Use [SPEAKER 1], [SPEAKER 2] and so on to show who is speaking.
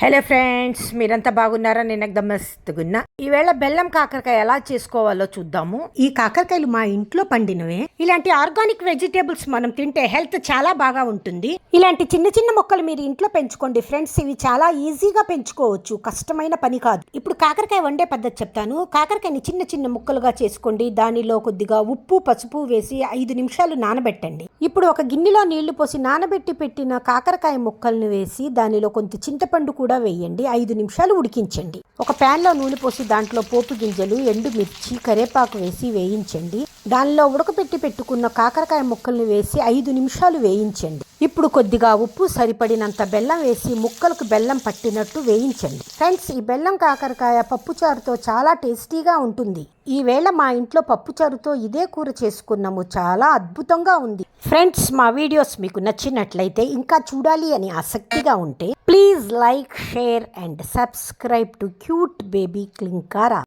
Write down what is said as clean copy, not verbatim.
[SPEAKER 1] Hello friends, మీరంతా బాగున్నారా? నేను ఎక్దమ్ మస్తుగున్నా. ఈవేళ బెల్లం కాకరకాయ ఎలా చేసుకోవాలో చూద్దాము. ఈ కాకరకాయలు మా ఇంట్లో పండినవే. ఇలాంటి ఆర్గానిక్ వెజిటేబుల్స్ మనం తింటే హెల్త్ చాలా బాగా ఉంటుంది. ఇలాంటి చిన్న చిన్న మొక్కలు మీరు ఇంట్లో పెంచుకోండి ఫ్రెండ్స్. ఇవి చాలా ఈజీగా పెంచుకోవచ్చు, కష్టమైన పని కాదు. ఇప్పుడు కాకరకాయ వండే పద్ధతి చెప్తాను. కాకరకాయని చిన్న చిన్న ముక్కలుగా చేసుకోండి. దానిలో కొద్దిగా ఉప్పు, పసుపు వేసి 5 నిమిషాలు నానబెట్టండి. ఇప్పుడు ఒక గిన్నెలో నీళ్లు పోసి నానబెట్టి పెట్టిన కాకరకాయ ముక్కలను వేసి దానిలో కొంత చింతపండు కూడా వేయండి. 5 నిమిషాలు ఉడికించండి. ఒక ప్యాన్లో నూనె పోసి దాంట్లో పోపు గింజలు, ఎండుమిర్చి, కరివేపాకు వేసి వేయించండి. దానిలో ఉడకపెట్టి పెట్టుకున్న కాకరకాయ ముక్కల్ని వేసి 5 నిమిషాలు వేయించండి. ఇప్పుడు కొద్దిగా ఉప్పు, సరిపడినంత బెల్లం వేసి ముక్కలకు బెల్లం పట్టినట్టు వేయించండి. ఫ్రెండ్స్, ఈ బెల్లం కాకరకాయ పప్పుచారుతో చాలా టేస్టీగా ఉంటుంది. ఈవేళ మా ఇంట్లో పప్పుచారుతో ఇదే కూర చేసుకున్నాము. చాలా అద్భుతంగా ఉంది. ఫ్రెండ్స్, మా వీడియోస్ మీకు నచ్చినట్లయితే, ఇంకా చూడాలి అని ఆసక్తిగా ఉంటే please like, share and subscribe to cute baby Klin Kaara.